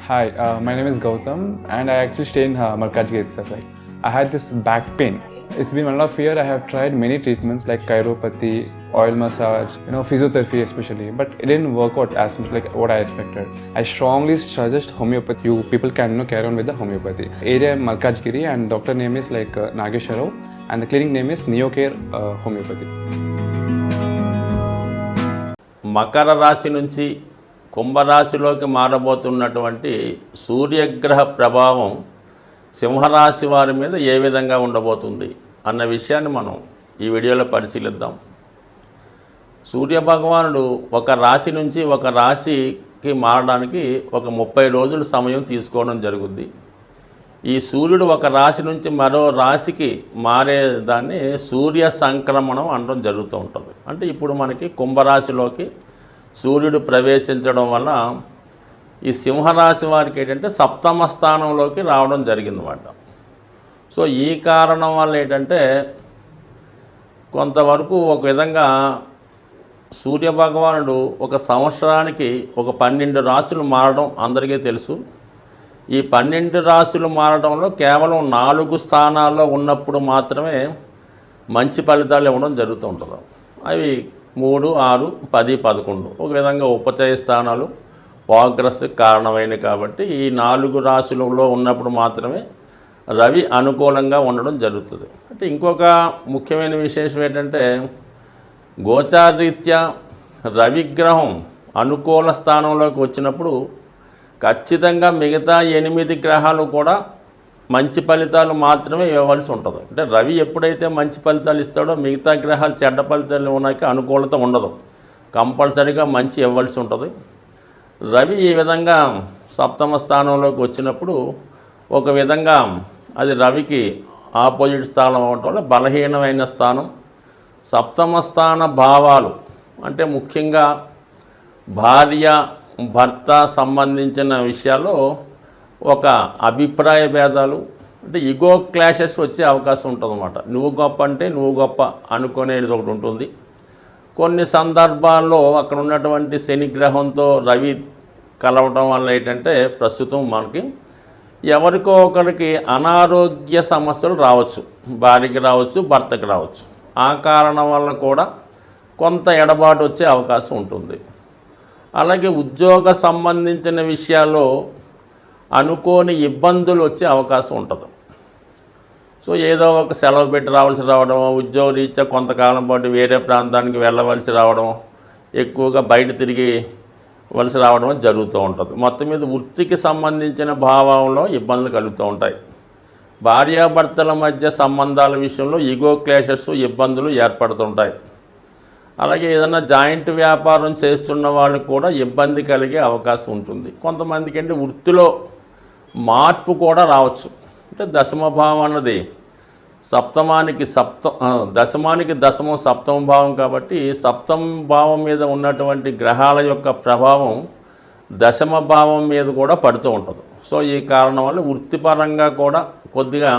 Hi, my name is Gautam and I actually stay in Malkajgiri itself. Like, I had this back pain. It's been 1.5 years. I have tried many treatments like chiropathy, oil massage, physiotherapy especially, but it didn't work out as much like what I expected. I strongly suggest homeopathy. You people can carry on with the homeopathy. Area Malkajgiri and doctor name is like Nageswar Rao and the clinic name is Neocare Homeopathy. Makar రాశి నుంచి కుంభరాశిలోకి మారబోతున్నటువంటి సూర్యగ్రహ ప్రభావం సింహరాశి వారి మీద ఏ విధంగా ఉండబోతుంది అన్న విషయాన్ని మనం ఈ వీడియోలో పరిశీలిద్దాం. సూర్యభగవానుడు ఒక రాశి నుంచి ఒక రాశికి మారడానికి ఒక 30 రోజుల సమయం తీసుకోవడం జరుగుద్ది. ఈ సూర్యుడు ఒక రాశి నుంచి మరో రాశికి మారేదాన్ని సూర్య సంక్రమణం అనడం జరుగుతూ ఉంటుంది. అంటే ఇప్పుడు మనకి కుంభరాశిలోకి సూర్యుడు ప్రవేశించడం వల్ల ఈ సింహరాశి వారికి ఏంటంటే సప్తమ స్థానంలోకి రావడం జరిగిందన్నమాట. సో ఈ కారణం వల్ల ఏంటంటే కొంతవరకు ఒక విధంగా సూర్యభగవానుడు ఒక సంవత్సరానికి ఒక 12 రాశులు మారడం అందరికీ తెలుసు. ఈ 12 రాశులు మారడంలో కేవలం 4 స్థానాల్లో ఉన్నప్పుడు మాత్రమే మంచి ఫలితాలు ఇవ్వడం జరుగుతూ ఉంటుంది. అవి 3, 6, 10, 11 ఒక విధంగా ఉపచయ స్థానాలు ప్రోగ్రెస్ కారణమైనవి. కాబట్టి ఈ 4 రాశులలో ఉన్నప్పుడు మాత్రమే రవి అనుకూలంగా ఉండడం జరుగుతుంది. అంటే ఇంకొక ముఖ్యమైన విశేషం ఏంటంటే గోచారరీత్యా రవిగ్రహం అనుకూల స్థానంలోకి వచ్చినప్పుడు ఖచ్చితంగా మిగతా 8 గ్రహాలు కూడా మంచి ఫలితాలు మాత్రమే ఇవ్వవలసి ఉంటుంది. అంటే రవి ఎప్పుడైతే మంచి ఫలితాలు ఇస్తాడో మిగతా గ్రహాలు చెడ్డ ఫలితాలు ఉన్నాక అనుకూలత ఉండదు, కంపల్సరీగా మంచి ఇవ్వాల్సి ఉంటుంది. రవి ఈ విధంగా సప్తమ స్థానంలోకి వచ్చినప్పుడు ఒక విధంగా అది రవికి ఆపోజిట్ స్థానం అవడం వల్ల బలహీనమైన స్థానం. సప్తమ స్థాన భావాలు అంటే ముఖ్యంగా భార్య భర్త సంబంధించిన విషయాల్లో ఒక అభిప్రాయ భేదాలు అంటే ఈగో క్లాషెస్ వచ్చే అవకాశం ఉంటుందన్నమాట. నువ్వు గొప్ప అంటే నువ్వు గొప్ప అనుకునేది ఒకటి ఉంటుంది. కొన్ని సందర్భాల్లో అక్కడ ఉన్నటువంటి శని గ్రహంతో రవి కలవడం వల్ల ఏంటంటే ప్రస్తుతం మనకి ఎవరికో ఒకరికి అనారోగ్య సమస్యలు రావచ్చు, భార్యకి రావచ్చు, భర్తకి రావచ్చు. ఆ కారణం వల్ల కూడా కొంత ఎడబాటు వచ్చే అవకాశం ఉంటుంది. అలాగే ఉద్యోగ సంబంధించిన విషయాల్లో అనుకోని ఇబ్బందులు వచ్చే అవకాశం ఉంటుంది. సో ఏదో ఒక సెలవు పెట్టి రావాల్సి రావడం, ఉద్యోగ రీత్యా కొంతకాలం పాటు వేరే ప్రాంతానికి వెళ్ళవలసి రావడం, ఎక్కువగా బయట తిరిగి వలసి రావడం జరుగుతూ ఉంటుంది. మొత్తం మీద వృత్తికి సంబంధించిన భావంలో ఇబ్బందులు కలుగుతూ ఉంటాయి. భార్యాభర్తల మధ్య సంబంధాల విషయంలో ఈగో క్లాషెస్ ఇబ్బందులు ఏర్పడుతుంటాయి. అలాగే ఏదైనా జాయింట్ వ్యాపారం చేస్తున్న వాళ్ళకి కూడా ఇబ్బంది కలిగే అవకాశం ఉంటుంది. కొంతమందికి అంటే వృత్తిలో మార్పు కూడా రావచ్చు. అంటే దశమభావం అన్నది దశమానికి దశమం సప్తమ భావం కాబట్టి సప్తమ భావం మీద ఉన్నటువంటి గ్రహాల యొక్క ప్రభావం దశమ భావం మీద కూడా పడుతూ ఉంటుంది. సో ఈ కారణం వల్ల వృత్తిపరంగా కూడా కొద్దిగా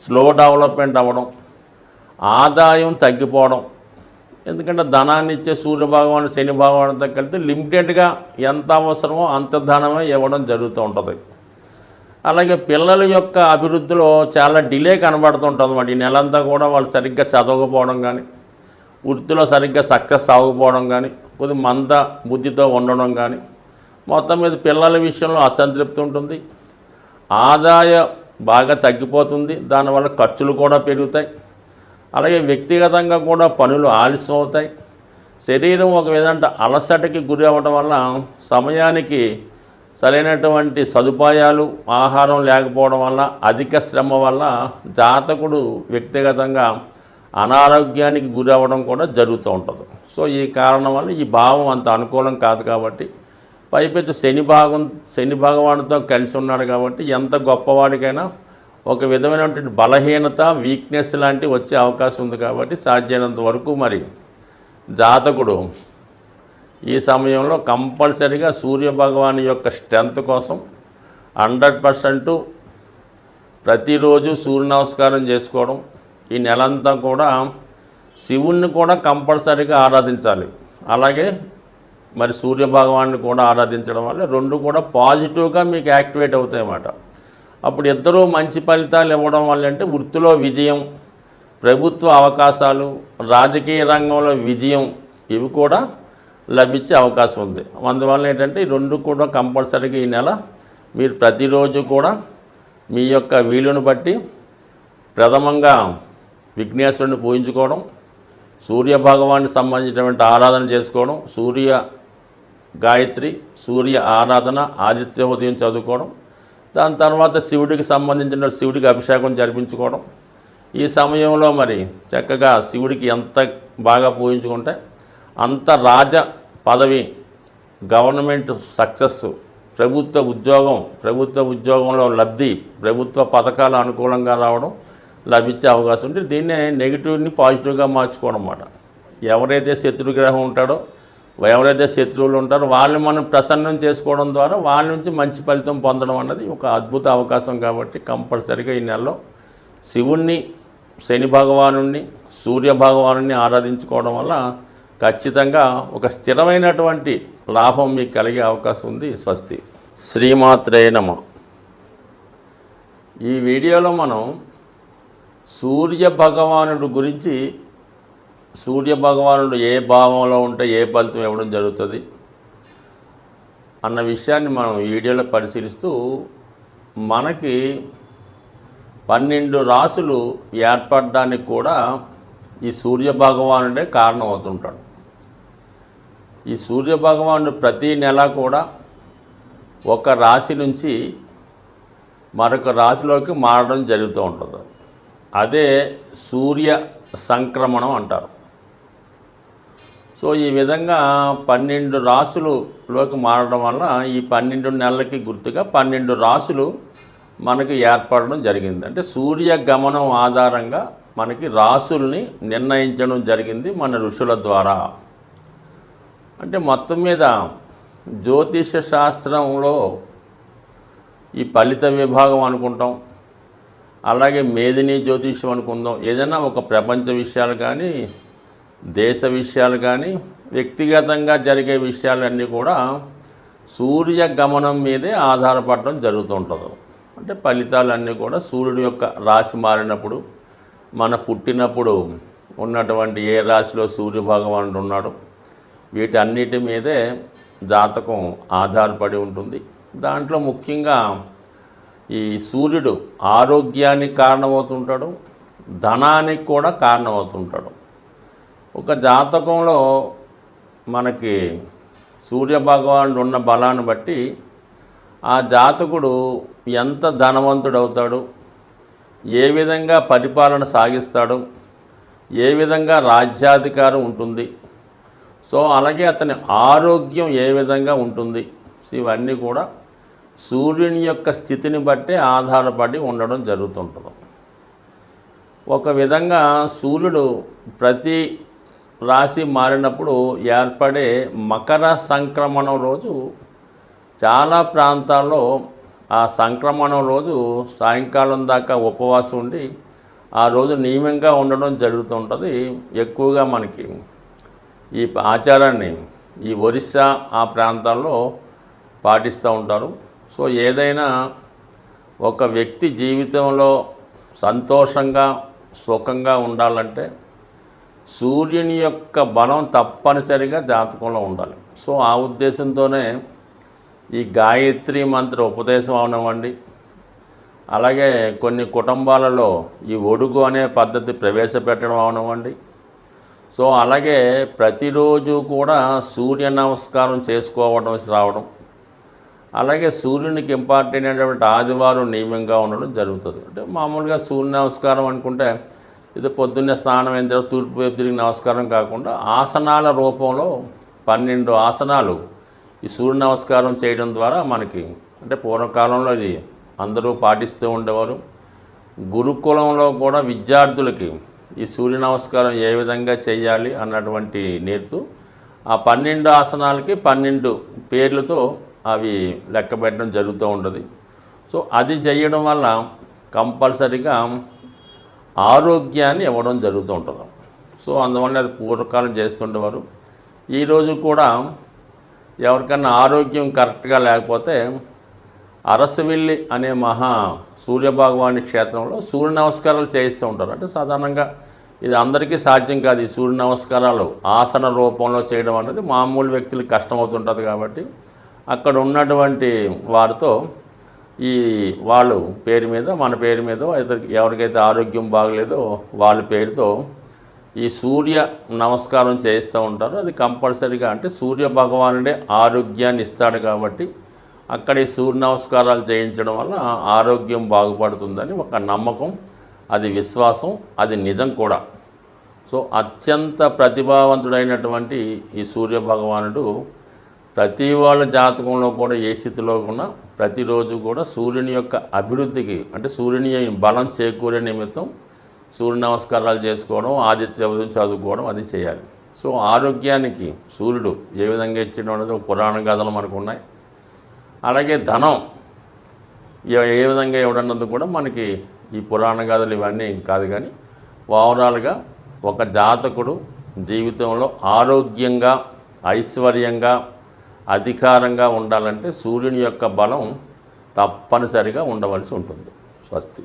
స్లో డెవలప్మెంట్ అవ్వడం, ఆదాయం తగ్గిపోవడం. ఎందుకంటే ధనాన్ని ఇచ్చే సూర్యభగవాను శని భగవానుతో కలిసి లిమిటెడ్గా ఎంత అవసరమో అంత ధనమే ఇవ్వడం జరుగుతూ ఉంటుంది. అలాగే పిల్లల యొక్క అభివృద్ధిలో చాలా డిలే కనబడుతుంటుంది అన్నమాట. ఈ నెలంతా కూడా వాళ్ళు సరిగ్గా చదవకపోవడం కానీ, వృత్తిలో సరిగ్గా సక్సెస్ అవ్వకపోవడం కానీ, కొద్ది మంద బుద్ధితో ఉండడం కానీ, మొత్తం మీద పిల్లల విషయంలో అసంతృప్తి ఉంటుంది. ఆదాయం బాగా తగ్గిపోతుంది, దానివల్ల ఖర్చులు కూడా పెరుగుతాయి. అలాగే వ్యక్తిగతంగా కూడా పనులు ఆలస్యం అవుతాయి. శరీరం ఒక విధంగా అలసటకి గురి అవ్వడం వల్ల సమయానికి సరైనటువంటి సదుపాయాలు ఆహారం లేకపోవడం వల్ల అధిక శ్రమ వల్ల జాతకుడు వ్యక్తిగతంగా అనారోగ్యానికి గురి అవ్వడం కూడా జరుగుతూ ఉంటుంది. సో ఈ కారణం వల్ల ఈ భావం అంత అనుకూలం కాదు కాబట్టి పైపెచ్చు శని భగవానుతో కలిసి ఉన్నాడు కాబట్టి ఎంత గొప్పవాడికైనా ఒక విధమైనటువంటి బలహీనత వీక్నెస్ లాంటివి వచ్చే అవకాశం ఉంది. కాబట్టి సాధ్యమైనంత వరకు మరి జాతకుడు ఈ సమయంలో కంపల్సరీగా సూర్యభగవాను యొక్క స్ట్రెంత్ కోసం 100% ప్రతిరోజు సూర్య నమస్కారం చేసుకోవడం, ఈ నెలంతా కూడా శివుణ్ణి కూడా కంపల్సరీగా ఆరాధించాలి. అలాగే మరి సూర్య భగవాన్ని కూడా ఆరాధించడం వల్ల రెండు కూడా పాజిటివ్గా మీకు యాక్టివేట్ అవుతాయి అన్నమాట. అప్పుడు ఇద్దరూ మంచి ఫలితాలు ఇవ్వడం వల్ల అంటే వృత్తిలో విజయం, ప్రభుత్వ అవకాశాలు, రాజకీయ రంగంలో విజయం ఇవి కూడా లభించే అవకాశం ఉంది. అందువల్ల ఏంటంటే ఈ రెండు కూడా కంపల్సరీగా ఈ నెల మీరు ప్రతిరోజు కూడా మీ యొక్క వీలును బట్టి ప్రథమంగా విఘ్నేశ్వరుని పూజించుకోవడం, సూర్య భగవానికి సంబంధించినటువంటి ఆరాధన చేసుకోవడం, సూర్య గాయత్రి, సూర్య ఆరాధన, ఆదిత్య ఉదయం చదువుకోవడం, దాని తర్వాత శివుడికి సంబంధించిన శివుడికి అభిషేకం జరిపించుకోవడం. ఈ సమయంలో మరి చక్కగా శివుడికి ఎంత బాగా పూజించుకుంటే అంత రాజ పదవి, గవర్నమెంట్ సక్సెస్, ప్రభుత్వ ఉద్యోగంలో లబ్ధి, ప్రభుత్వ పథకాలు అనుకూలంగా రావడం లభించే అవకాశం ఉంటుంది. దీన్నే నెగిటివ్ని పాజిటివ్గా మార్చుకోవడం అన్నమాట. ఎవరైతే శత్రుగ్రహం ఉంటాడో, ఎవరైతే శత్రువులు ఉంటారో వాళ్ళని మనం ప్రసన్నం చేసుకోవడం ద్వారా వాళ్ళ నుంచి మంచి ఫలితం పొందడం అన్నది ఒక అద్భుత అవకాశం. కాబట్టి కంపల్సరిగా ఈ నెలలో శివుణ్ణి, శని భగవానుణ్ణి, సూర్య భగవానుణ్ణి ఆరాధించుకోవడం వల్ల ఖచ్చితంగా ఒక స్థిరమైనటువంటి లాభం మీకు కలిగే అవకాశం ఉంది. స్వస్తి. శ్రీమాత్రే నమః. ఈ వీడియోలో మనం సూర్య భగవానుడు గురించి, సూర్య భగవానుడు ఏ భావంలో ఉంటే ఏ ఫలితం ఇవ్వడం జరుగుతుంది అన్న విషయాన్ని మనం ఈ వీడియోలో పరిశీలిస్తూ మనకి 12 రాసులు ఏర్పడడానికి కూడా ఈ సూర్య భగవానుడే కారణం అవుతుంటాడు. ఈ సూర్య భగవానుడు ప్రతి నెల కూడా ఒక రాశి నుంచి మరొక రాశిలోకి మారడం జరుగుతూ ఉంటుంది. అదే సూర్య సంక్రమణం అంటారు. సో ఈ విధంగా 12 రాసులలోకి మారడం వల్ల ఈ 12 నెలలకి గుర్తుగా 12 రాసులు మనకి ఏర్పడడం జరిగింది. అంటే సూర్య గమనం ఆధారంగా మనకి రాసుల్ని నిర్ణయించడం జరిగింది మన ఋషుల ద్వారా. అంటే మొత్తం మీద జ్యోతిష శాస్త్రంలో ఈ ఫలిత విభాగం అనుకుంటాం, అలాగే మేదిని జ్యోతిషం అనుకుందాం. ఏదైనా ఒక ప్రపంచ విషయాలు కానీ, దేశ విషయాలు కానీ, వ్యక్తిగతంగా జరిగే విషయాలన్నీ కూడా సూర్య గమనం మీదే ఆధారపడడం జరుగుతుంటుంది. అంటే ఫలితాలన్నీ కూడా సూర్యుడి యొక్క రాశి మారినప్పుడు, మన పుట్టినప్పుడు ఉన్నటువంటి ఏ రాశిలో సూర్య భగవానుడు ఉన్నాడు, వీటన్నిటి మీదే జాతకం ఆధారపడి ఉంటుంది. దాంట్లో ముఖ్యంగా ఈ సూర్యుడు ఆరోగ్యానికి కారణమవుతుంటాడు, ధనానికి కూడా కారణమవుతుంటాడు. ఒక జాతకంలో మనకి సూర్య భగవానుడు ఉన్న బలాన్ని బట్టి ఆ జాతకుడు ఎంత ధనవంతుడవుతాడు, ఏ విధంగా పరిపాలన సాగిస్తాడు, ఏ విధంగా రాజ్యాధికారం ఉంటుంది, సో అలాగే అతని ఆరోగ్యం ఏ విధంగా ఉంటుంది, సో ఇవన్నీ కూడా సూర్యుని యొక్క స్థితిని బట్టే ఆధారపడి ఉండడం జరుగుతుంటుంది. ఒక విధంగా సూర్యుడు ప్రతి రాశి మారినప్పుడు ఏర్పడే మకర సంక్రమణం రోజు చాలా ప్రాంతాల్లో ఆ సంక్రమణం రోజు సాయంకాలం దాకా ఉపవాసం ఉండి ఆ రోజు నియమంగా ఉండడం జరుగుతుంటుంది. ఎక్కువగా మనకి ఈ ఆచారాన్ని ఈ ఒరిస్సా ఆ ప్రాంతాల్లో పాటిస్తూ ఉంటారు. సో ఏదైనా ఒక వ్యక్తి జీవితంలో సంతోషంగా సుఖంగా ఉండాలంటే సూర్యుని యొక్క బలం తప్పనిసరిగా జాతకంలో ఉండాలి. సో ఆ ఉద్దేశంతోనే ఈ గాయత్రి మంత్ర ఉపదేశం అవనివ్వండి, అలాగే కొన్ని కుటుంబాలలో ఈ ఒడుగు అనే పద్ధతి ప్రవేశపెట్టడం అవనివ్వండి, సో అలాగే ప్రతిరోజు కూడా సూర్య నమస్కారం చేసుకోవడం రావడం, అలాగే సూర్యునికి ఇంపార్టెంట్ అయినటువంటి ఆదివారం నియమంగా ఉండడం జరుగుతుంది. అంటే మామూలుగా సూర్య నమస్కారం అనుకుంటే ఇది పొద్దున్నే స్నానం అయిన తర్వాత తూర్పు వైపు తిరిగి నమస్కారం కాకుండా ఆసనాల రూపంలో 12 ఆసనాలు ఈ సూర్య నమస్కారం చేయడం ద్వారా మనకి, అంటే పూర్వకాలంలో ఇది అందరూ పాటిస్తూ ఉండేవారు. గురుకులంలో కూడా విద్యార్థులకి ఈ సూర్య నమస్కారం ఏ విధంగా చేయాలి అన్నటువంటి నేర్పుతూ ఆ 12 ఆసనాలకి 12 పేర్లతో అవి లెక్క పెట్టడం జరుగుతూ ఉంటుంది. సో అది చేయడం వల్ల కంపల్సరీగా ఆరోగ్యాన్ని ఇవ్వడం జరుగుతూ ఉంటుంది. సో అందువల్ల అది పూర్వకాలం చేస్తుండేవారు. ఈరోజు కూడా ఎవరికన్నా ఆరోగ్యం కరెక్ట్గా లేకపోతే అరసవిల్లి అనే సూర్యభగవాని క్షేత్రంలో సూర్య నమస్కారాలు చేయిస్తూ ఉంటారు. అంటే సాధారణంగా ఇది అందరికీ సాధ్యం కాదు. ఈ సూర్య నమస్కారాలు ఆసన రూపంలో చేయడం అనేది మామూలు వ్యక్తులకు కష్టమవుతుంటుంది. కాబట్టి అక్కడ ఉన్నటువంటి వారితో వాళ్ళు పేరు మీద, మన పేరు మీద, ఎవరికైతే ఆరోగ్యం బాగలేదో వాళ్ళ పేరుతో ఈ సూర్య నమస్కారం చేస్తూ ఉంటారు. అది కంపల్సరీగా, అంటే సూర్య భగవానుడే ఆరోగ్యాన్ని ఇస్తాడు కాబట్టి అక్కడ ఈ సూర్య నమస్కారాలు చేయించడం వల్ల ఆరోగ్యం బాగుపడుతుందని ఒక నమ్మకం, అది విశ్వాసం, అది నిజం కూడా. సో అత్యంత ప్రతిభావంతుడైనటువంటి ఈ సూర్య భగవానుడు ప్రతి వాళ్ళ జాతకంలో కూడా ఏ స్థితిలో ఉన్నా ప్రతిరోజు కూడా సూర్యుని యొక్క అభివృద్ధికి, అంటే సూర్యుని బలం చేకూరే నిమిత్తం సూర్య నమస్కారాలు చేసుకోవడం, ఆదిత్య చదువుకోవడం అది చేయాలి. సో ఆరోగ్యానికి సూర్యుడు ఏ విధంగా ఇచ్చడం అనేది ఒక పురాణ గాథలు మనకు ఉన్నాయి. అలాగే ధనం ఏ విధంగా ఇవ్వడన్నది కూడా మనకి ఈ పురాణ గాథలు ఇవన్నీ కాదు. కానీ ఓవరాల్గా ఒక జాతకుడు జీవితంలో ఆరోగ్యంగా, ఐశ్వర్యంగా, అధికారంగా ఉండాలంటే సూర్యుని యొక్క బలం తప్పనిసరిగా ఉండవలసి ఉంటుంది. స్వస్తి.